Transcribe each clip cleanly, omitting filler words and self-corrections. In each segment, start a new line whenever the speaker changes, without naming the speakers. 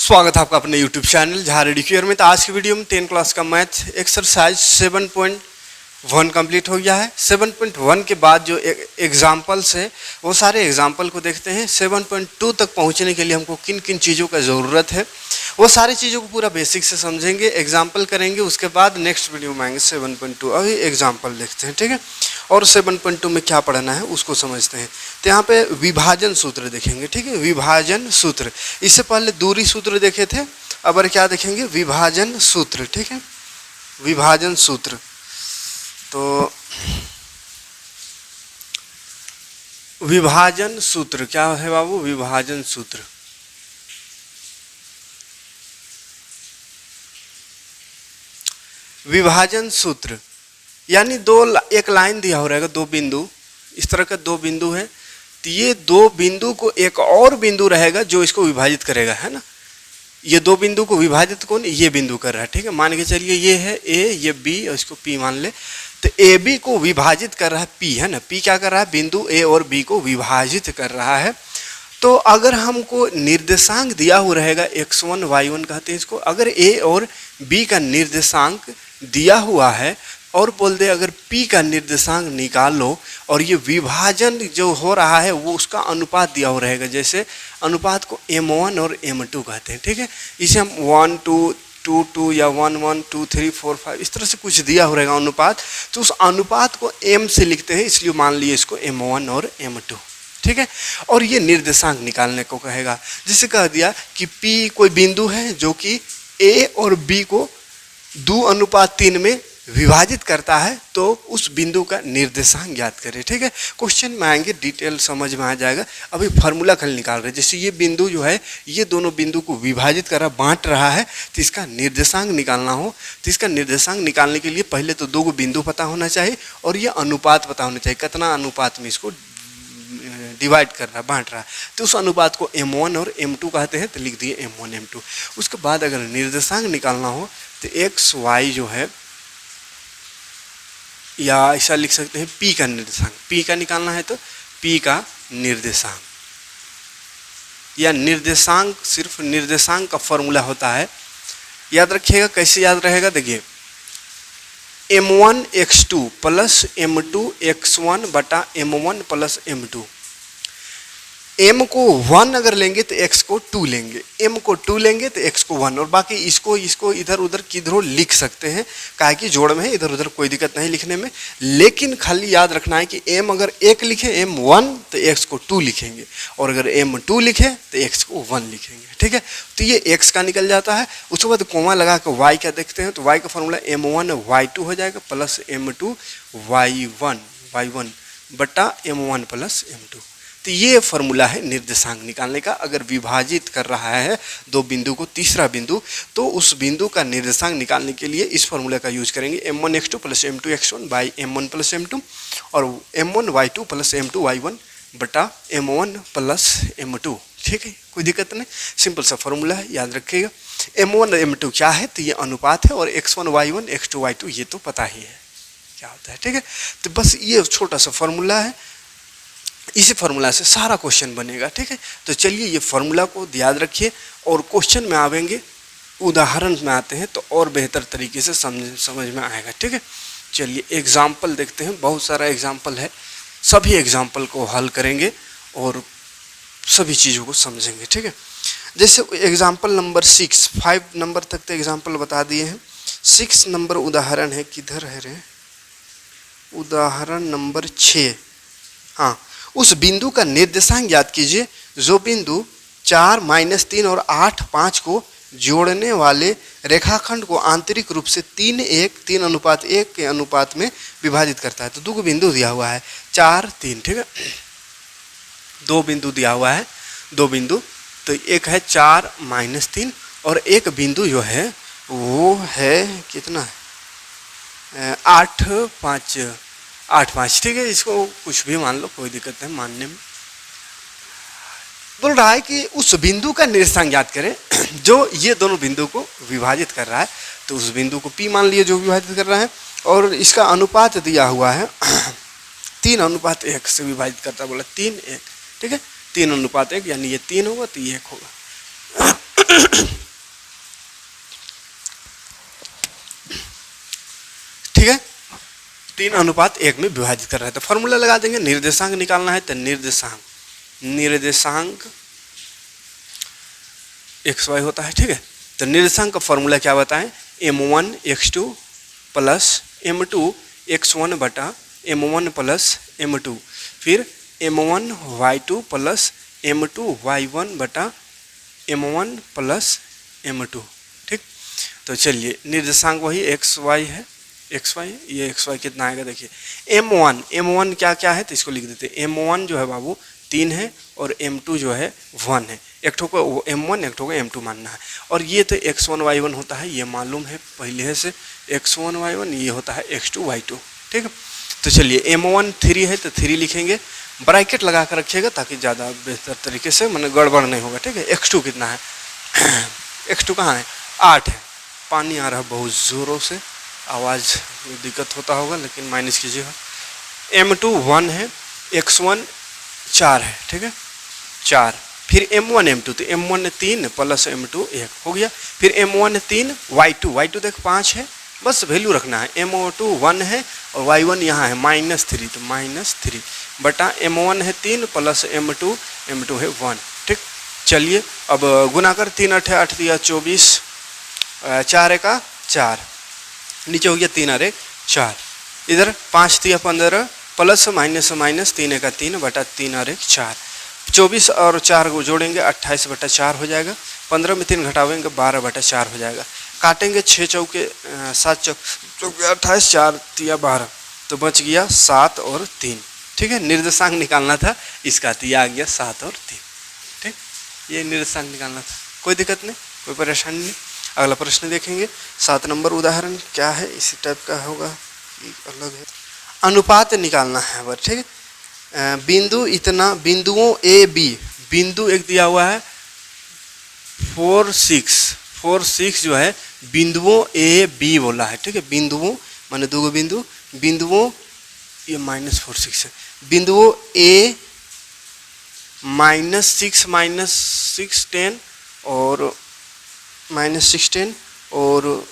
स्वागत है आपका अपने YouTube चैनल जहाँ रेडी क्यूअर में। तो आज की वीडियो में 10 क्लास का मैथ एक्सरसाइज 7.1 कंप्लीट हो गया है। 7.1 के बाद जो एग्जाम्पल्स है वो सारे एग्जाम्पल को देखते हैं। 7.2 तक पहुँचने के लिए हमको किन किन चीज़ों का ज़रूरत है वो सारी चीज़ों को पूरा बेसिक से समझेंगे, एग्जाम्पल करेंगे। उसके बाद नेक्स्ट वीडियो में आएंगे 7.2। अभी एग्जाम्पल देखते हैं, ठीक है। और 7.2 में क्या पढ़ना है उसको समझते हैं। तो यहाँ पे विभाजन सूत्र देखेंगे, ठीक है। विभाजन सूत्र, इससे पहले दूरी सूत्र देखे थे, अब और क्या देखेंगे, विभाजन सूत्र, ठीक है। विभाजन सूत्र, तो विभाजन सूत्र क्या है बाबू? विभाजन सूत्र विभाजन सूत्र यानी एक लाइन दिया हो रहेगा, दो बिंदु, इस तरह का दो बिंदु है। तो ये दो बिंदु को एक और बिंदु रहेगा जो इसको विभाजित करेगा, है ना। ये दो बिंदु को विभाजित कौन? ये बिंदु कर रहा है, ठीक है। मान के चलिए ये है ए, ये बी, और इसको पी मान ले। तो ए बी को विभाजित कर रहा है पी, है ना। पी क्या कर रहा है? बिंदु ए और बी को विभाजित कर रहा है। तो अगर हमको निर्देशांक दिया हुआ रहेगा x1 y1 कहते हैं इसको, अगर ए और बी का निर्देशांक दिया हुआ है और बोल दे अगर P का निर्देशांक निकालो, और ये विभाजन जो हो रहा है वो उसका अनुपात दिया हो रहेगा। जैसे अनुपात को M1 और M2 कहते हैं, ठीक है। इसे हम 1 2 2 2 या 1 1 2 3 4 5 इस तरह से कुछ दिया हो रहेगा अनुपात। तो उस अनुपात को M से लिखते हैं, इसलिए मान लिए इसको M1 और M2, ठीक है। और ये निर्देशांक निकालने को कहेगा। जिसे कह दिया कि P कोई बिंदु है जो कि A और B को 2:3 में विभाजित करता है, तो उस बिंदु का निर्देशांक ज्ञात करें, ठीक है। क्वेश्चन में आएंगे, डिटेल समझ में आ जाएगा। अभी फार्मूला खल निकाल रहे हैं। जैसे ये बिंदु जो है ये दोनों बिंदु को विभाजित कर रहा, बांट रहा है, तो इसका निर्देशांक निकालना हो तो इसका निर्देशांक निकालने के लिए पहले तो दो बिंदु पता होना चाहिए और ये अनुपात पता होना चाहिए, कितना अनुपात में इसको डिवाइड कर रहा, बांट रहा। तो उस अनुपात को M1 और M2 कहते हैं, तो लिख दिए M1 M2। उसके बाद अगर निर्देशांक निकालना हो तो x y जो है, या ऐसा लिख सकते हैं P का निर्देशांक। P का निकालना है तो P का निर्देशांक, या निर्देशांक, सिर्फ निर्देशांक का फॉर्मूला होता है, याद रखिएगा। कैसे याद रहेगा? देखिए M1 x2 plus M2 x1 बटा M1 प्लस M2। M को 1 अगर लेंगे तो x को 2 लेंगे, M को 2 लेंगे तो x को 1, और बाकी इसको इधर उधर किधरों लिख सकते हैं, काहे कि जोड़ में है, इधर उधर कोई दिक्कत नहीं लिखने में। लेकिन खाली याद रखना है कि M अगर 1 लिखे M1 तो x को 2 लिखेंगे, और अगर M2 लिखे तो x को 1 लिखेंगे, ठीक है। तो ये x का निकल जाता है। उसके बाद कोमा लगा कर y क्या देखते हैं, तो y का फॉर्मूला M1 y2 हो जाएगा प्लस M2 y1 बटा M1 प्लस M2। तो ये फॉर्मूला है निर्देशांक निकालने का। अगर विभाजित कर रहा है दो बिंदु को, तीसरा बिंदु, तो उस बिंदु का निर्देशांक निकालने के लिए इस फॉर्मूला का यूज करेंगे, M1 x2 plus M2 x1 by M1 plus M2, और M1 y2 plus M2 y1 बटा M1 प्लस M2, ठीक है। कोई दिक्कत नहीं, सिंपल सा फॉर्मूला है, याद रखिएगा। M1 M2 क्या है? तो ये अनुपात है, और x1 y1 x2 y2 ये तो पता ही है क्या होता है, ठीक है। तो बस ये छोटा सा फॉर्मूला है, इसी फार्मूला से सारा क्वेश्चन बनेगा, ठीक है। तो चलिए ये फार्मूला को याद रखिए, और क्वेश्चन में आवेंगे, उदाहरण में आते हैं तो और बेहतर तरीके से समझ में आएगा, ठीक है। चलिए एग्जाम्पल देखते हैं। बहुत सारा एग्जाम्पल है, सभी एग्जाम्पल को हल करेंगे और सभी चीज़ों को समझेंगे, ठीक है। जैसे एग्जाम्पल नंबर 6, 5 नंबर तक तो एग्जाम्पल बता दिए हैं। 6 नंबर उदाहरण है, किधर है रे? उदाहरण नंबर 6, हाँ। उस बिंदु का निर्देशांक ज्ञात कीजिए जो बिंदु 4 -3 और 8 5 को जोड़ने वाले रेखाखंड को आंतरिक रूप से 3:1 के अनुपात में विभाजित करता है। तो दो बिंदु दिया हुआ है 4 3, ठीक है। दो बिंदु दिया हुआ है, दो बिंदु, तो एक है 4 -3 और एक बिंदु जो है वो है कितना है 8 5, ठीक है। इसको कुछ भी मान लो, कोई दिक्कत नहीं मानने में। बोल रहा है कि उस बिंदु का निर्देशांक ज्ञात करें जो ये दोनों बिंदु को विभाजित कर रहा है। तो उस बिंदु को P मान लिए जो विभाजित कर रहा है, और इसका अनुपात दिया हुआ है 3:1 से विभाजित करता है, बोला 3:1, ठीक है। 3:1 यानी ये 3 होगा तो ये 1 होगा। ठीक है, 3:1 में विभाजित कर रहा है। तो फॉर्मूला लगा देंगे, निर्देशांक निकालना है तो निर्देशांक एक्स वाई होता है। ठीक है, तो निर्देशांक का फॉर्मूला क्या बताएं, m1 x2 plus m2 x1 बटा m1 प्लस m2, फिर m1 y2 plus m2 y1 बटा m1 प्लस m2। ठीक, तो चलिए निर्देशांक वही एक्स वाई है, एक्स वाई, ये एक्स वाई कितना आएगा देखिए, m1 क्या क्या है तो इसको लिख देते हैं। m1 जो है बाबू 3 है और m2 जो है 1 है, एक ठो को m1 एक ठो को m2 मानना है। और ये तो x1 y1 होता है, ये मालूम है पहले से, x1 y1 ये होता है x2 y2। ठीक है, तो चलिए m1 3 है तो 3 लिखेंगे, ब्रैकेट लगा कर रखिएगा ताकि ज़्यादा बेहतर तरीके से मतलब गड़बड़ नहीं होगा। ठीक है, x2 कितना है, x2 कहाँ है, 8 है। पानी आ रहा है बहुत ज़ोरों से, आवाज़ में दिक्कत होता होगा लेकिन माइनस कीजिएगा। m2 1 है, x1 4 है। ठीक है, 4, फिर m1 m2, तो m1 3 प्लस m2 1 हो गया, फिर m1 3 y2 देख 5 है, बस वैल्यू रखना है। m2 1 है और y1 यहाँ है -3, तो -3 बटा m1 है 3 प्लस m2 है 1। ठीक, चलिए अब गुना कर, 3 8 8 दिया 24, 4 का 4, नीचे हो गया 3 और 1 4, इधर 5 दिया 15 प्लस माइनस 3 का 3 बटा 3 और 1 4, 24 और 4 को जोड़ेंगे 28 बटा 4 हो जाएगा, 15 में 3 घटावेंगे 12 बटा 4 हो जाएगा, काटेंगे 6 चौके 7 चौके 28, 4 तिया 12, तो बच गया 7 और 3। ठीक है, निर्देशांक निकालना था इसका, तो यह आ गया 7 और 3। ठीक, ये निर्देशांक निकालना था, कोई दिक्कत नहीं, कोई परेशानी नहीं। अगला प्रश्न देखेंगे, 7 नंबर उदाहरण क्या है, इसी टाइप का होगा, अलग है। अनुपात निकालना है बस। ठीक है, बिंदु इतना, बिंदुओं ए बी, बिंदु एक दिया हुआ है 4 6 जो है बिंदुओं ए बी बोला है। ठीक है, बिंदुओं माने दो बिंदु, बिंदुओं ये -4 6 है, बिंदुओं ए -6 10 और -16 और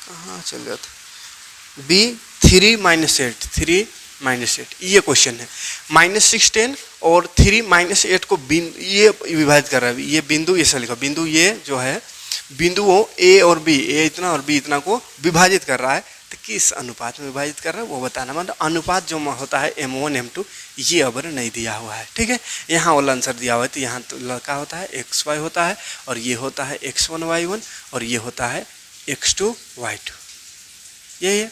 कहाँ चल गया था, बी 3 -8 ये क्वेश्चन है। -16 और 3 -8 को ये विभाजित कर रहा है, ये बिंदु ऐसा लिखा, बिंदु ये जो है बिंदुओं ए और बी, ए इतना और बी इतना को विभाजित कर रहा है, तो किस अनुपात में विभाजित कर रहा है वो बताना। मतलब अनुपात जो होता है m1 m2 ये अबर नहीं दिया हुआ है। ठीक है, यहाँ वाला आंसर दिया हुआ है, तो यहाँ तो लड़का होता है xy होता है, और ये होता है x1 y1, और ये होता है x2 y2, यही है।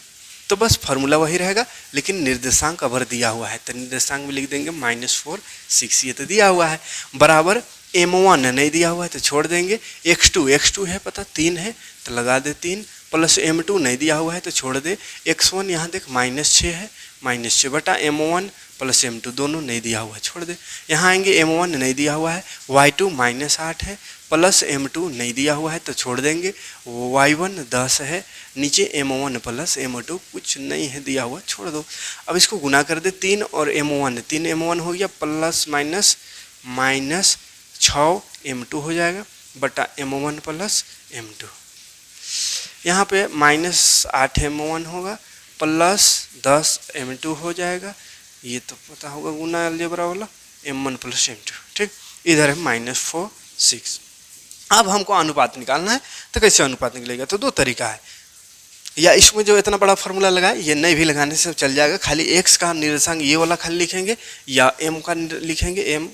तो बस फार्मूला वही रहेगा, लेकिन निर्देशांक अबर दिया हुआ है, तो निर्देशांक में लिख देंगे -4 6, ये तो दिया हुआ है, बराबर m1 नहीं दिया हुआ है तो छोड़ देंगे, x2 है पता 3 है तो लगा दे 3, प्लस m2 नहीं दिया हुआ है तो छोड़ दे, x1 यहाँ देख -6 है, -6 बटा m1 प्लस m2 दोनों नहीं दिया हुआ है, छोड़ दे। यहाँ आएंगे m1 नहीं दिया हुआ है, y2 -8 है, प्लस m2 नहीं दिया हुआ है तो छोड़ देंगे, y1 10 है, नीचे m1 प्लस m2 कुछ नहीं है दिया हुआ, छोड़ दो। अब इसको गुना कर दे 3 और m1, 3 m1 हो गया, प्लस माइनस 6 m2 हो जाएगा, बटा m1 प्लस m2, यहाँ पे -8 m1 होगा, प्लस 10 m2 हो जाएगा, ये तो पता होगा गुना अलजेब्रा वाला, m1 प्लस m2। ठीक, इधर है -4 6। अब हमको अनुपात निकालना है, तो कैसे अनुपात निकलेगा, तो 2 तरीका है, या इसमें जो इतना बड़ा फार्मूला लगाए ये नहीं भी लगाने से चल जाएगा, खाली x का निर्देशांक ये वाला खाली लिखेंगे, या m का लिखेंगे m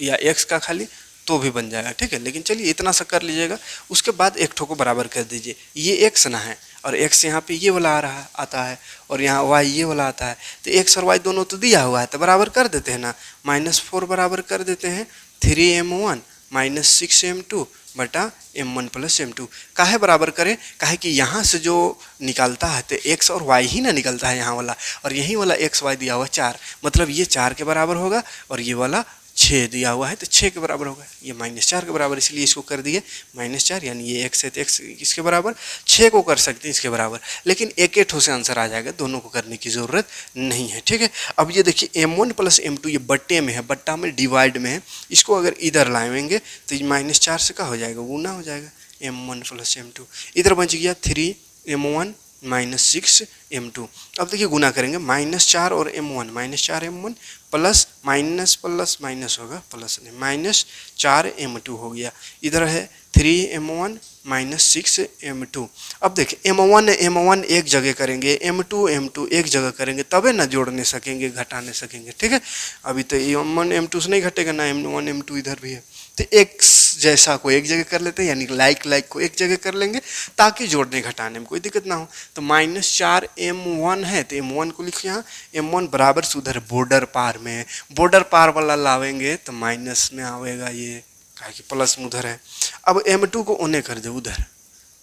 या x का खाली, तो भी बन जाएगा। ठीक है, लेकिन चलिए इतना सा कर लीजिएगा, उसके बाद एक ठो को बराबर कर दीजिए, ये x ना है और x यहाँ पे ये वाला आता है और यहाँ y ये वाला आता है, तो x और y दोनों तो दिया हुआ है, तो बराबर कर देते हैं ना, -4 बराबर कर देते हैं 3m1 -6 m2 बटा m1 प्लस m2। काहे बराबर करें, काहे कि यहाँ से जो निकलता है तो x और y ही ना निकलता है यहाँ वाला, और यही वाला x y दिया हुआ 4, मतलब ये 4 के बराबर होगा और ये वाला 6 दिया हुआ है तो 6 के बराबर होगा, ये -4 के बराबर, इसलिए इसको कर दिए -4, यानी ये x है तो x इसके बराबर, 6 को कर सकते हैं इसके बराबर, लेकिन एक ठो से आंसर आ जाएगा, दोनों को करने की ज़रूरत नहीं है। ठीक है, अब ये देखिए m1 + m2 ये बट्टे में है, बट्टा में डिवाइड में है, इसको अगर इधर लाएंगे तो ये -4 से क्या हो जाएगा, गुना हो जाएगा, m1 + m2, इधर बच गया 3m1 - 6m2। अब देखिए गुना करेंगे, -4 और m1, -4 m1 plus minus plus minus होगा प्लस नहीं, -4m2 हो गया, इधर है 3m1 - 6m2। अब देखिए m1 एक जगह करेंगे, m2 एक जगह करेंगे, तबे ना जोड़ने सकेंगे, घटाने सकेंगे। ठीक है, अभी तो m1 m2 से नहीं घटेगा ना, m1 m2 इधर भी है, तो x जैसा को एक जगह कर लेते हैं, यानी लाइक को एक जगह कर लेंगे ताकि जोड़ने घटाने में कोई दिक्कत ना हो। तो -4m1 है तो m1 को लिखो यहाँ, m1 बराबर से उधर बॉर्डर पार में, बॉर्डर पार वाला लावेंगे तो माइनस में आवेगा, ये काहे कि प्लस में उधर है। अब m2 को ओने कर दो, उधर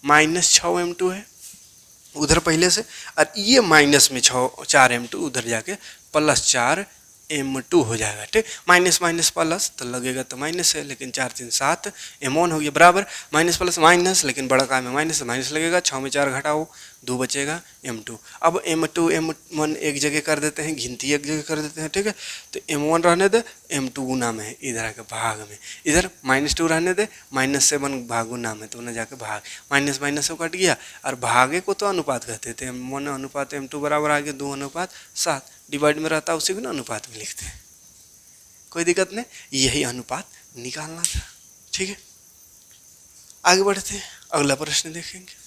-6m2 है उधर पहले से, और ये माइनस में 4m2 उधर जाके +4m2 हो जाएगा। ठीक, माइनस माइनस प्लस तो लगेगा तो माइनस है, लेकिन 4 3 7 m1 हो गया बराबर, माइनस प्लस माइनस, लेकिन बड़ा काम है माइनस, माइनस लगेगा, 6 में 4 घटाओ 2 बचेगा m2। अब m2 m1 एक जगह कर देते हैं, गिनती एक जगह कर देते हैं। ठीक है, तो m1 रहने दे, m2 गुना में है इधर आके भाग में, इधर -2 रहने दे, -7 भाग गुना में, तो उन्हें जाके भाग, माइनस माइनस से कट गया, और भागे को तो अनुपात कहते थे, m1 अनुपात m2 बराबर आ गया 2:7, डिवाइड में रहता है उसी को ना अनुपात में लिखते हैं, कोई दिक्कत नहीं, यही अनुपात निकालना था। ठीक है, आगे बढ़ते हैं, अगला प्रश्न देखेंगे।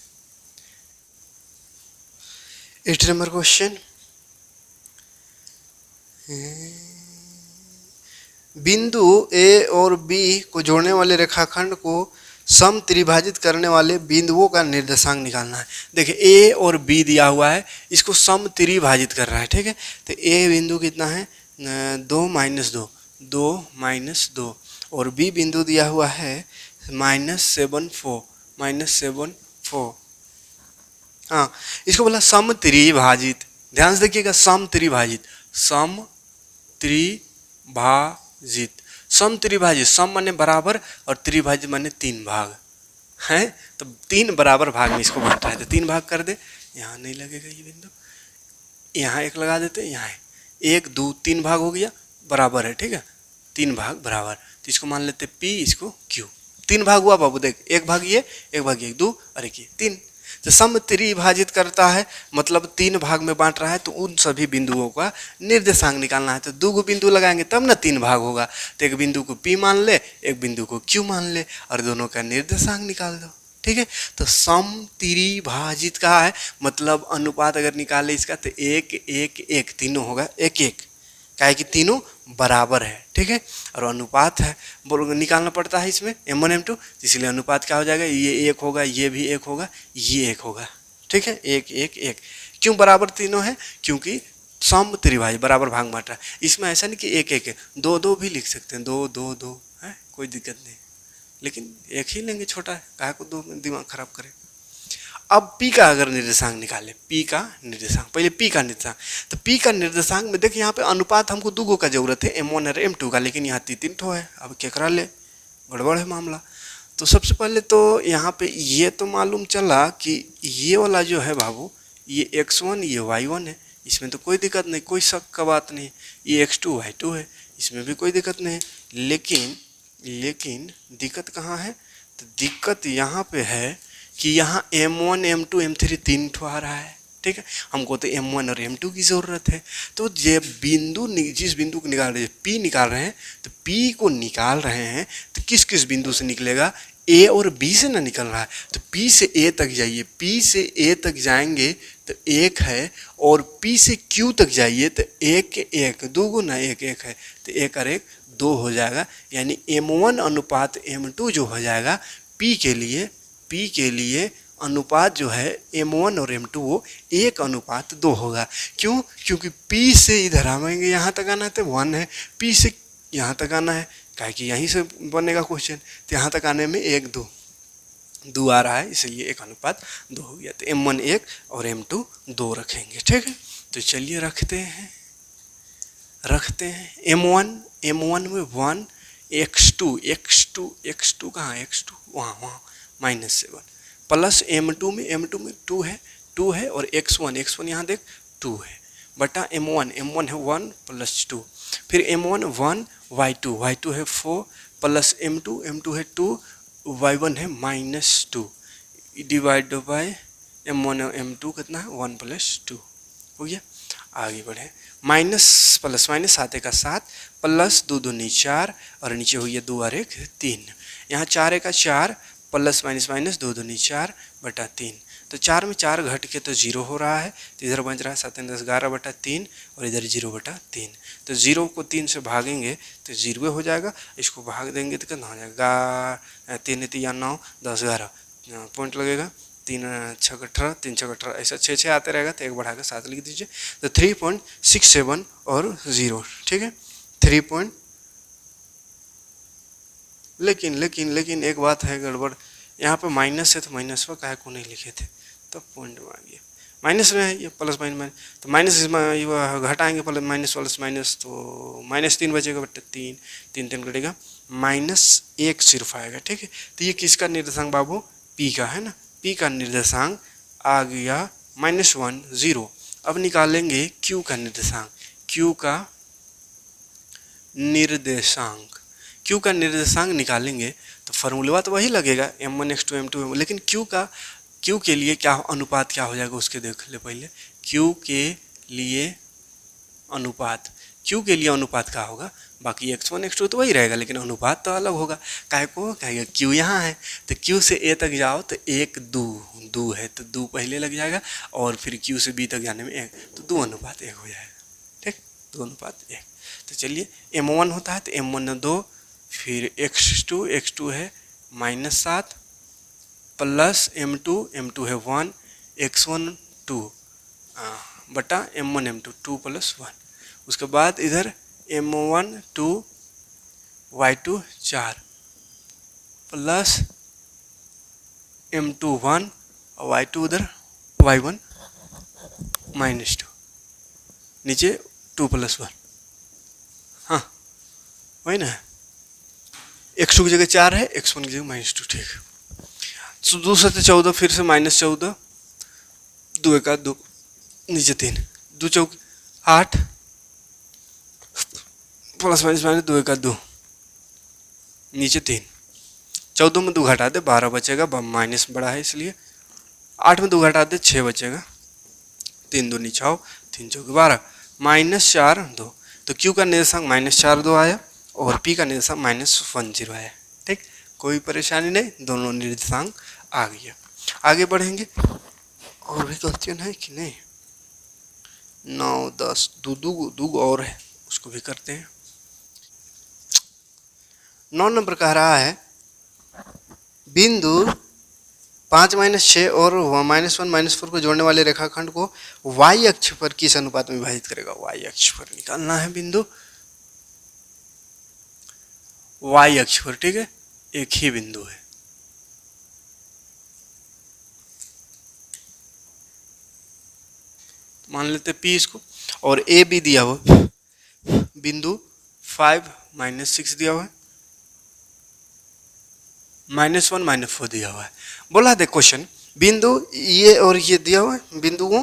8 नंबर क्वेश्चन, बिंदु ए और बी को जोड़ने वाले रेखाखंड को सम त्रिभाजित करने वाले बिंदुओं का निर्देशांक निकालना है। देखिए ए और बी दिया हुआ है, इसको सम त्रिभाजित कर रहा है। ठीक है, तो ए बिंदु कितना है 2 - 2 और बी बिंदु दिया हुआ है -7 हाँ, इसको बोला सम त्रिभाजित, ध्यान से देखिएगा, सम त्रिभाजित, सम त्रिभाजित, सम माने बराबर और त्रिभाजित माने 3 भाग हैं, तो 3 बराबर भाग में इसको बांट रहा है, तो 3 भाग कर दे, यहाँ नहीं लगेगा ये बिंदु, यहाँ 1 लगा देते, यहाँ 1 2 3 भाग हो गया, बराबर है। ठीक है, 3 भाग बराबर, तो इसको मान लेते P, इसको Q, 3 भाग हुआ बाबू, देख 1 भाग ये 1 भाग ये 2 और 1 ये 3, तो सम त्रिभाजित करता है मतलब 3 भाग में बांट रहा है, तो उन सभी बिंदुओं का निर्देशांक निकालना है, तो 2 बिंदु लगाएंगे तब ना 3 भाग होगा, तो एक बिंदु को P मान ले, एक बिंदु को Q मान ले, और दोनों का निर्देशांक निकाल दो। ठीक है, तो सम त्रिभाजित का है मतलब अनुपात अगर निकाले इसका तो 1 1 1 तीनों होगा 1 1, काहे कि तीनों बराबर है। ठीक है, और अनुपात है बोलो निकालना पड़ता है इसमें m1 m2, इसलिए अनुपात क्या हो जाएगा, ये 1 होगा, ये भी 1 होगा, ये 1 होगा। ठीक है, 1 1 1, क्यों बराबर तीनों है, क्योंकि सम त्रिभाजित बराबर भाग बांट रहा है। इसमें ऐसा नहीं कि 1 1 है, 2 2 भी लिख सकते हैं, 2 2 2 है, कोई दिक्कत नहीं, लेकिन 1 ही लेंगे, छोटा है, काहे को 2 दिमाग खराब करे। अब P का अगर निर्देशांक निकाले, P का निर्देशांक, पहले P का निर्देशांक, तो P का निर्देशांक में देखिए यहाँ पे अनुपात हमको 2 का जरूरत है, m1 और m2 का, लेकिन यहाँ 3 ठो है, अब क्या करा ले, गड़बड़ है मामला। तो सबसे पहले तो यहाँ पे ये तो मालूम चला कि ये वाला जो है बाबू, ये x1 ये y1 है, इसमें तो कोई दिक्कत नहीं, कोई शक का बात नहीं, ये x2 y2 है, इसमें भी कोई दिक्कत नहीं है, लेकिन दिक्कत कहाँ है, तो दिक्कत यहाँ पे है कि यहाँ m1 m2 m3 3 ठो आ रहा है। ठीक है, हमको तो m1 और m2 की ज़रूरत है, तो ये बिंदु जिस बिंदु को निकाल रहे हैं P निकाल रहे हैं, तो P को निकाल रहे हैं तो किस किस बिंदु से निकलेगा, A और B से ना निकल रहा है, तो P से A तक जाइए, P से A तक जाएंगे तो 1 है, और P से Q तक जाइए तो 1 1 2 गुना 1 1 है, तो 1 और 1 2 हो जाएगा, यानी m1 अनुपात m2 जो हो जाएगा P के लिए अनुपात जो है m1 और m2 वो 1:2 होगा। क्यों, क्योंकि P से इधर आएंगे, यहाँ तक आना है तो 1 है, P से यहाँ तक आना है, काहे कि यहीं से बनेगा क्वेश्चन, तो यहाँ तक आने में 1 2 आ रहा है, इसलिए 1:2 हो गया, तो m1 1 और m2 2 रखेंगे। ठीक है, तो चलिए रखते हैं, रखते हैं m1 में 1 x2 कहाँ है x2 वहाँ -7 प्लस m2 में 2 है और x1 यहाँ देख 2 है बटा m1 है 1 प्लस 2 फिर m1 1 y2 है 4 प्लस m2 है 2 y1 है -2 डिवाइड बाय m1 और m2 कितना है 1 प्लस 2 हो गया। आगे बढ़े माइनस प्लस माइनस 7 का 7 प्लस 2 दूनी 4 और नीचे हो गया 2 और 1 3 यहाँ 4 का 4 प्लस माइनस 2 दूनी 4 बटा 3 तो 4 में 4 घट के तो 0 हो रहा है तो इधर बच रहा है 7 10 11 बटा 3 और इधर 0 बटा 3 तो 0 को 3 से भागेंगे तो 0 हो जाएगा इसको भाग देंगे तो कितना हो जाएगा 3 3 9 10 11 पॉइंट लगेगा 3 6 18 3 6 18 ऐसा 6 आते रहेगा तो एक बढ़ा कर 7 लिख दीजिए तो 3.67 और 0 ठीक है 3 लेकिन एक बात है गड़बड़ यहाँ पे माइनस है तो माइनस पर काहे को नहीं लिखे थे तो पॉइंट में आ गया माइनस में है ये प्लस माइनस तो माइनस घटाएंगे प्लस माइनस तो -3 बचेगा बट 3 कटेगा -1 सिर्फ आएगा ठीक है। तो ये किसका निर्देशांक बाबू पी का है ना पी का निर्देशांक आ गया -1 0। अब निकालेंगे क्यू का निर्देशांक क्यू का निर्देशांक निकालेंगे तो फॉर्मूला तो वही लगेगा m1 x2 m2 लेकिन क्यू के लिए क्या अनुपात क्या हो जाएगा उसके देख ले पहले क्यू के लिए अनुपात क्या होगा बाकी x1 x2 तो वही रहेगा लेकिन अनुपात तो अलग होगा काहे को कहेगा क्यू यहाँ है तो क्यू से ए तक जाओ तो 1 2 है तो 2 पहले लग जाएगा और फिर क्यू से बी तक जाने में 1 तो 2 अनुपात 1 हो जाएगा ठीक 2 अनुपात 1। तो चलिए m1 होता है तो m1 2 फिर x2 है -7 प्लस m2 है 1 x1 2 बटा m1 m2 2 + 1 उसके बाद इधर m1 2 y2 4 प्लस m2 1 और y2 उधर y1 -2 नीचे 2 + 1 हाँ वही ना x2 की जगह 4 है x1 की जगह -2 ठीक है। तो 2 से 14 फिर से -14 2 1 2 नीचे 3 2 चौक 8 प्लस माइनस 2 1 2 नीचे 3 14 में 2 घटा दे 12 बचेगा माइनस बड़ा है इसलिए 8 में 2 घटा दे 6 बचेगा 3 2 नीचे आओ 3 चौक 12 -4 2 तो क्यू का निर्देशांक -4 2 आया और पी का निर्देशांक -1 0 आया ठीक कोई परेशानी नहीं दोनों निर्देशांक आ गया। आगे बढ़ेंगे और भी क्वेश्चन है कि नहीं 9 10 दो और है उसको भी करते हैं। 9 नंबर कह रहा है बिंदु 5 -6 और -1 -4 को जोड़ने वाले रेखाखंड को y अक्ष पर किस अनुपात में विभाजित करेगा y अक्ष पर निकालना है बिंदु y अक्ष पर ठीक है एक ही बिंदु है मान लेते P इसको और A B दिया हुआ बिंदु 5 -6 दिया हुआ है -1 -4 दिया हुआ है बोला दे क्वेश्चन बिंदु ये और ये दिया हुआ है बिंदु को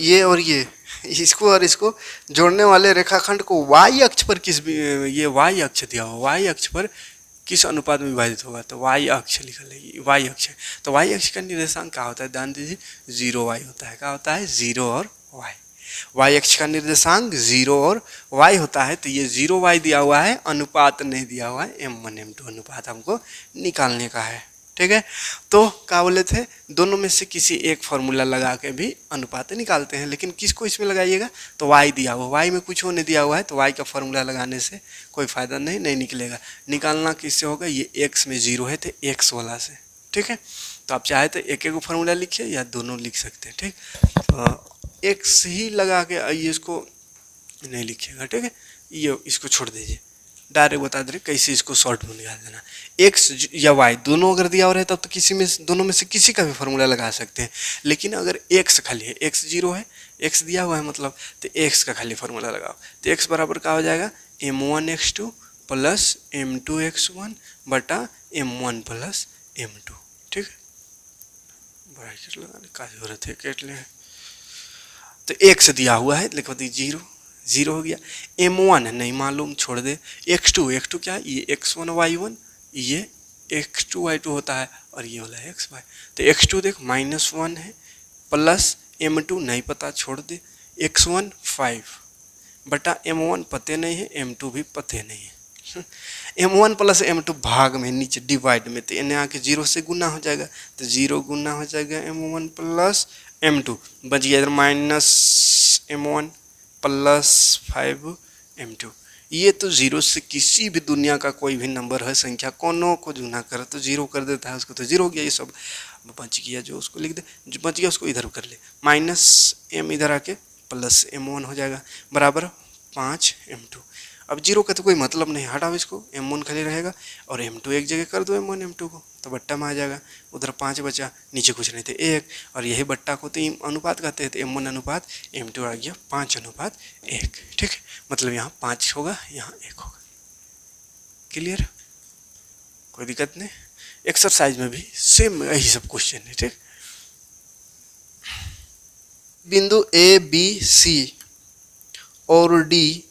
ये और ये इसको और इसको जोड़ने वाले रेखाखंड को y अक्ष पर ये y अक्ष दिया हुआ y अक्ष पर किस अनुपात में विभाजित होगा तो y अक्ष लिखा लेगी y अक्ष तो y अक्ष का निर्देशांक क्या होता है ध्यान दीजिए 0y होता है क्या होता है 0 और y अक्ष का निर्देशांक 0 और y होता है तो ये 0y दिया हुआ है अनुपात नहीं दिया हुआ है m1 m2 अनुपात हमको निकालने का है ठीक है। तो क्या बोले थे दोनों में से किसी एक फॉर्मूला लगा के भी अनुपात निकालते हैं लेकिन किसको इसमें लगाइएगा तो y दिया हुआ y में कुछ होने दिया हुआ है तो y का फॉर्मूला लगाने से कोई फायदा नहीं निकलेगा निकालना किससे होगा ये x में 0 है तो x वाला से ठीक है। तो आप चाहे तो एक एक फॉर्मूला लिखिए या दोनों लिख सकते हैं ठीक तो x ही लगा के ये इसको नहीं लिखिएगा ठीक है ये इसको छोड़ दीजिए डायरेक्ट बता दे कैसे इसको शॉर्ट में निकाल देना x या y दोनों अगर दिया हुआ है तब तो किसी में दोनों में से किसी का भी फॉर्मूला लगा सकते हैं लेकिन अगर x खाली है x 0 है x दिया हुआ है मतलब, तो x का खाली फार्मूला लगाओ, तो x बराबर क्या हो जाएगा, m1x2 प्लस m2x1 बटा m1 प्लस m2। ठीक है, ब्रैकेट लगाने का जरूरत है, केट ले, तो x दिया हुआ है, लिखो दी 0, 0 हो गया। m1 नहीं मालूम, छोड़ दे। x2 क्या है, ये x1 y1, ये x2 y2 होता है, और ये वाला x y। तो x2 देख -1 है, प्लस m2 नहीं पता, छोड़ दे। x1 5 बटा m1 पते नहीं है, m2 भी पते नहीं है। m1 प्लस m2 भाग में नीचे डिवाइड में, तो इन्हें आके 0 से गुना हो जाएगा, तो 0 गुना हो जाएगा m1 प्लस m2, बच गया इधर -m1 प्लस 5m2। ये तो 0 से किसी भी दुनिया का कोई भी नंबर है, संख्या कोनों को गुना करे तो 0 कर देता है, उसको तो 0 हो गया। ये सब बच गया, जो उसको लिख दे, जो बच गया उसको इधर कर ले, -m इधर आके प्लस m1 हो जाएगा, बराबर 5m2। अब 0 का तो कोई मतलब नहीं, हटाओ इसको, m1 खाली रहेगा, और m2 एक जगह कर दो m1 m2 को, तो बट्टा में आ जाएगा। उधर 5 बचा, नीचे कुछ नहीं थे 1, और यही बट्टा को तो अनुपात कहते हैं, तो m1 अनुपात m2 आ गया 5:1। ठीक है, मतलब यहाँ 5 होगा, यहाँ 1 होगा। क्लियर, कोई दिक्कत नहीं। एक्सरसाइज में भी सेम यही सब क्वेश्चन है। ठीक, बिंदु ए बी सी और डी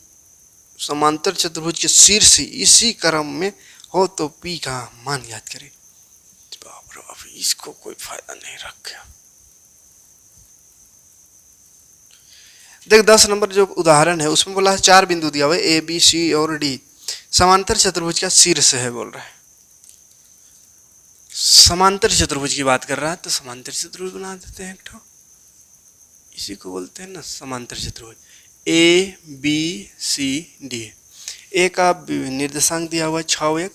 समांतर चतुर्भुज के शीर्ष इसी क्रम में हो तो P का मान याद करें। बाप रे बाप, इसको कोई फायदा नहीं रखा। देख 10 नंबर जो उदाहरण है उसमें बोला है 4 बिंदु दिया हुआ है ए बी सी और डी, समांतर चतुर्भुज का शीर्ष है बोल रहा है। समांतर चतुर्भुज की बात कर रहा है, तो समांतर चतुर्भुज बना देते हैं एक ठो, इसी को बोलते हैं ना समांतर चतुर्भुज। ए बी सी डी, ए का निर्देशांक दिया हुआ है 6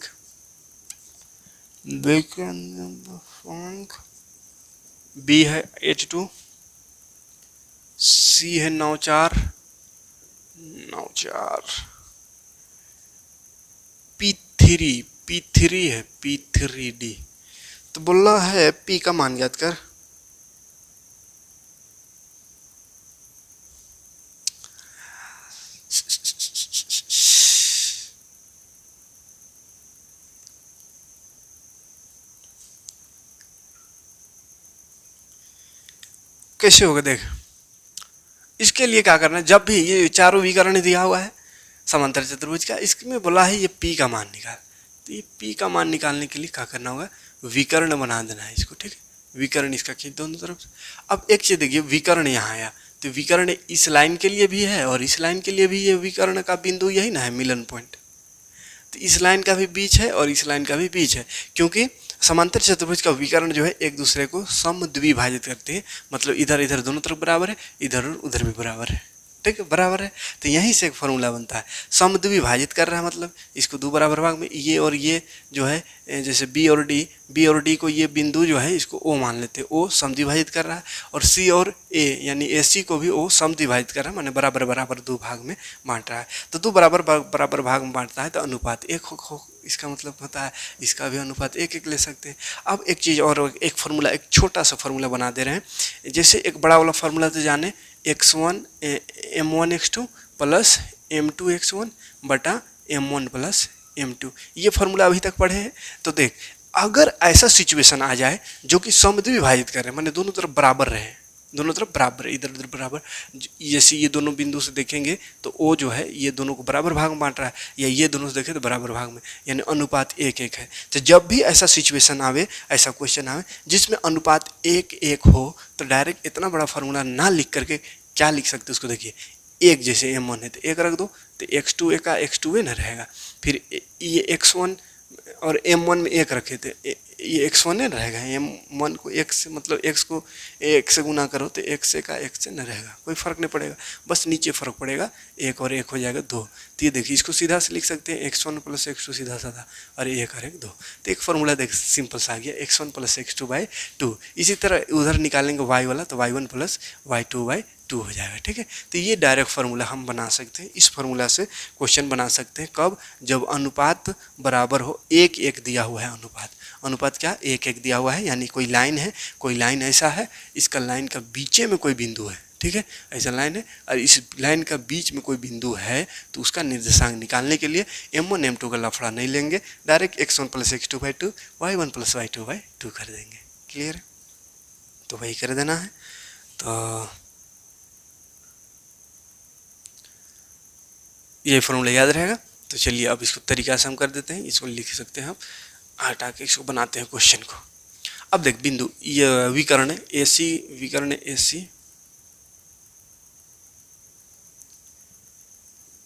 बी है 8 सी है 9 4 P3 है P3D। तो बोल रहा है P का मान याद कर। कैसे होगा देख, इसके लिए क्या करना है, जब भी ये चारों विकर्ण दिया हुआ है समांतर चतुर्भुज का, इसमें बोला है ये P का मान निकाल, तो ये P का मान निकालने के लिए क्या करना होगा, विकर्ण बना देना है इसको। ठीक है, विकर्ण इसका खींच दोनों तरफ से। अब एक चीज देखिए, विकर्ण यहाँ आया, तो विकर्ण इस लाइन के लिए भी है और इस लाइन के लिए भी, ये विकर्ण का बिंदु यही ना है, मिलन पॉइंट। तो इस लाइन का भी बीच है और इस लाइन का भी बीच है, क्योंकि समांतर चतुर्भुज का विकर्ण जो है एक दूसरे को समद्विभाजित करते हैं, मतलब इधर इधर दोनों तरफ बराबर है, इधर और उधर भी बराबर है। ठीक है, बराबर है, तो यहीं से एक फॉर्मूला बनता है, समद्विभाजित कर रहा है मतलब इसको 2 बराबर भाग में, ये और ये जो है, जैसे बी और डी को ये बिंदु जो है इसको ओ मान लेते हैं, ओ समद्विभाजित कर रहा है, और सी और ए यानी ए सी को भी ओ समद्विभाजित कर रहा है, माने बराबर बराबर 2 भाग में बांट रहा है। तो 2 बराबर बराबर भाग में बांटता है तो अनुपात 1 हो, इसका मतलब होता है इसका भी अनुपात 1 ले सकते हैं। अब एक चीज़ और, एक फार्मूला, एक छोटा सा फार्मूला बना दे रहे हैं, जैसे एक बड़ा वाला फार्मूला तो जाने m1 x2 plus m2 x1 बटा m1 प्लस m2, ये फार्मूला अभी तक पढ़े हैं। तो देख, अगर ऐसा सिचुएशन आ जाए जो कि समद्विभाजित कर रहे हैं, माने दोनों तरफ बराबर रहे, दोनों तरफ बराबर, इधर उधर बराबर, जैसे ये दोनों बिंदु से देखेंगे तो ओ जो है ये दोनों को बराबर भाग में बांट रहा है, या ये दोनों से देखें तो बराबर भाग में, यानी अनुपात 1:1 है। तो जब भी ऐसा सिचुएशन आवे, ऐसा क्वेश्चन आवे जिसमें अनुपात 1:1 हो, तो डायरेक्ट इतना बड़ा फार्मूला ना लिख करके क्या लिख सकते उसको, देखिए 1 जैसे m1 है तो 1 रख दो, तो x2 का x2 न रहेगा, फिर ये x1 और m1 में 1 रखे थे, ये x1 न रहेगा, m1 को 1 से, मतलब x को 1 से गुना करो तो x से का x से न रहेगा, कोई फर्क नहीं पड़ेगा, बस नीचे फर्क पड़ेगा, 1 और 1 हो जाएगा 2। तो ये देखिए, इसको सीधा से लिख सकते हैं x1 प्लस x2 सीधा साधा, और 1 और 1 2। तो एक फार्मूला देख सिंपल सा आ गया, x1 प्लस x2/2। इसी तरह उधर निकालेंगे y वाला, तो y1 प्लस y2/2 हो जाएगा। ठीक है, तो ये डायरेक्ट फार्मूला हम बना सकते हैं, इस फार्मूला से क्वेश्चन बना सकते हैं। कब? जब अनुपात बराबर हो, 1:1 दिया हुआ है, अनुपात क्या 1:1 दिया हुआ है, यानी कोई लाइन है, कोई लाइन ऐसा है, इसका लाइन का बीचे में कोई बिंदु है, ठीक है, ऐसा लाइन है और इस लाइन का बीच में कोई बिंदु है तो उसका निर्देशांक निकालने के लिए m1 m2 का लफड़ा नहीं लेंगे, direct x1 + x2/2 y1 + y2/2 कर देंगे। क्लियर है, तो वही कर देना है। तो ये फॉर्मूला याद रहेगा। तो चलिए अब इसको तरीका से हम कर देते हैं, इसको लिख सकते हैं हम, हटा के इसको बनाते हैं क्वेश्चन को। अब देख बिंदु ये विकर्ण है AC, विकर्ण AC,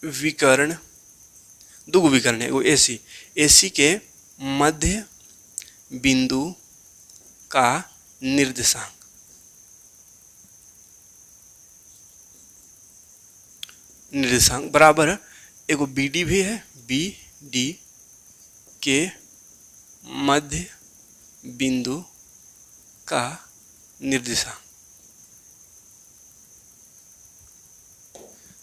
विकर्ण दो विकर्ण है वो AC, AC के मध्य बिंदु का निर्देशांक, बराबर एगो BD भी है, BD के मध्य बिंदु का निर्देशांक।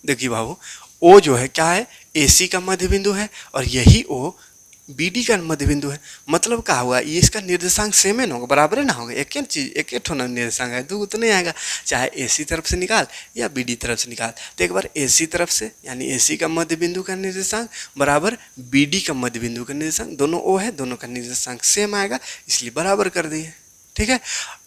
देखिए बाबू, O जो है क्या है, AC का मध्य बिंदु है और यही O BD का मध्य बिंदु है। मतलब क्या हुआ, ये इसका निर्देशांक सेम है ना होगा, बराबर है ना होगा, एक चीज एक ठोना निर्देशांक है, दो तो नहीं आएगा, चाहे AC तरफ से निकाल या BD तरफ से निकाल। तो एक बार AC तरफ से यानी AC का मध्य बिंदु का निर्देशांक बराबर BD का मध्य बिंदु का निर्देशांक, दोनों O है, दोनों का निर्देशांक सेम आएगा, इसलिए बराबर कर दिए। ठीक है,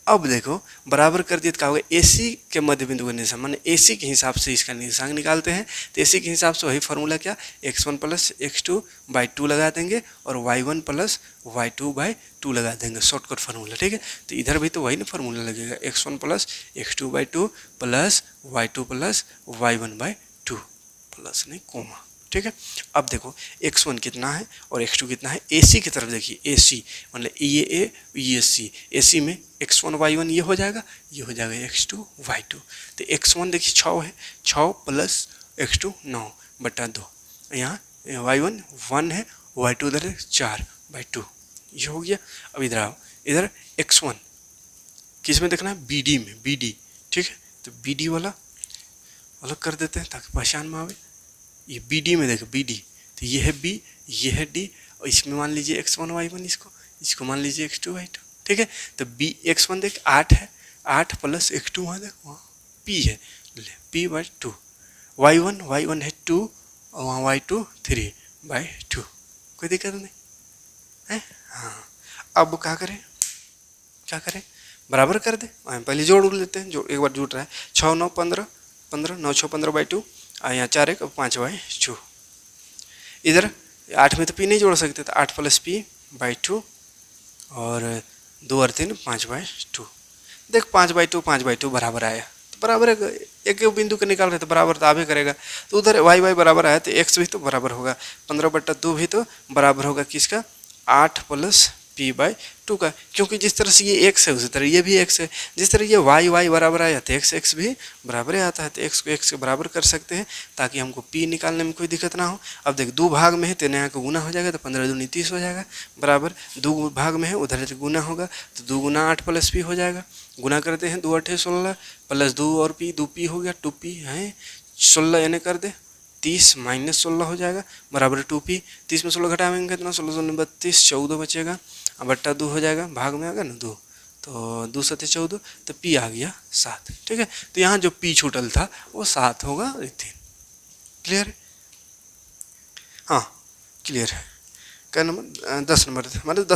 अब देखो बराबर कर दिए तो क्या होगा, AC के मध्य बिंदु का निर्देशांक माने AC के हिसाब से इसका निर्देशांक निकालते हैं। तो AC के हिसाब से वही फॉर्मूला क्या, x1 + x2/2 लगा देंगे और y1 + y2/2 लगा देंगे, शॉर्टकट फार्मूला। ठीक है, तो इधर भी तो वही ना फार्मूला लगेगा, x1 + x2/2 + y2 + y1/2 plus नहीं कोमा। ठीक है, अब देखो x1 कितना है और x2 कितना है, AC की तरफ देखिए, AC मतलब ये A ये C, AC में x1 y1 ये हो जाएगा, ये हो जाएगा x2 y2। तो x1 देखिए 6 है, 6 + x2 9/2, यहाँ y1 1 है, y2 उधर है 4/2, ये हो गया। अब इधर आओ, इधर x1 किस में देखना है, BD में, BD। ठीक है, तो BD वाला अलग कर देते हैं ताकि पहचान में आवे। ये BD में देखो, BD तो ये है B, ये है D और इसमें मान लीजिए x1 y1, इसको मान लीजिए x2 y2। ठीक है, तो x1 देख 8 है, 8 + x2 वहाँ देख वहाँ P है, ले P/2, y1 है 2 और वहाँ y2 3/2, कोई दिक्कत नहीं है। हाँ, अब क्या करें, बराबर कर दे, पहले जोड़ लेते हैं, जो एक बार जुट रहा है, 6 9 15, 15 9 6 15/2 और यहाँ 4 1 5/2। इधर 8 में तो P नहीं जोड़ सकते, तो 8 + P/2 और 2 और 3 5/2। देख 5/2 बराबर आया, तो बराबर है, एक बिंदु के निकाल रहे तो बराबर तो आगे करेगा। तो उधर y बराबर आया तो x भी तो बराबर होगा, 15/2 भी तो बराबर होगा किसका, 8 + P/2 का, क्योंकि जिस तरह से ये x है उसी तरह ये भी x है, जिस तरह ये y बराबर आया तो x भी बराबर आता है, तो x को x के बराबर कर सकते हैं ताकि हमको P निकालने में कोई दिक्कत ना हो। अब देख 2 भाग में है तो यहाँ को गुना हो जाएगा, तो 15 दूनी 30 हो जाएगा, बराबर 2 भाग में है उधर से गुना होगा तो 2 × 8 + P हो जाएगा। गुना करते हैं, 2 8 16 + 2 और P, 2P हो गया, 2P है 16, यानी कर दे 30 - 16 हो जाएगा, बराबर 2P। 30 में 16 घटाएंगे कितना, 16 16 32, 14 बचेगा, बट्टा 2 हो जाएगा, भाग में आ गया ना 2, तो 2 7 14, तो P आ गया 7। ठीक है, तो यहाँ जो P छूटल था वो 7 होगा, 3। क्लियर है, हाँ क्लियर है। क्या नंबर 10 नंबर, मतलब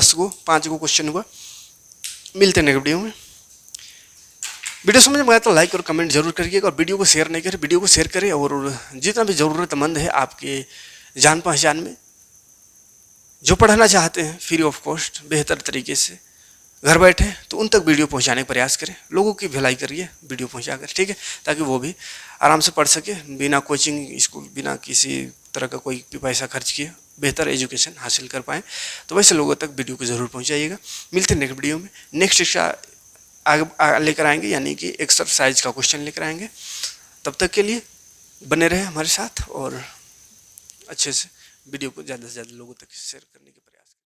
5 गो क्वेश्चन हुआ। मिलते हैं नेक्स्ट वीडियो में। वीडियो समझ में आया तो लाइक और कमेंट जरूर करिएगा, और वीडियो को शेयर नहीं करें, वीडियो को शेयर करें, और जितना भी ज़रूरतमंद है आपके जान पहचान में जो पढ़ना चाहते हैं फ्री ऑफ कॉस्ट बेहतर तरीके से घर बैठे, तो उन तक वीडियो पहुंचाने का प्रयास करें, लोगों की भलाई करिए वीडियो पहुंचाकर। ठीक है, ताकि वो भी आराम से पढ़ सके, बिना कोचिंग स्कूल, बिना किसी तरह का कोई पैसा खर्च किए बेहतर एजुकेशन हासिल कर पाएँ। तो वैसे लोगों तक वीडियो को ज़रूर पहुँचाइएगा। मिलते हैं नेक्स्ट वीडियो में, नेक्स्ट आगे लेकर आएंगे, यानी कि एक्सरसाइज का क्वेश्चन लेकर आएंगे। तब तक के लिए बने रहे हमारे साथ और अच्छे से वीडियो को ज़्यादा से ज़्यादा लोगों तक शेयर करने के प्रयास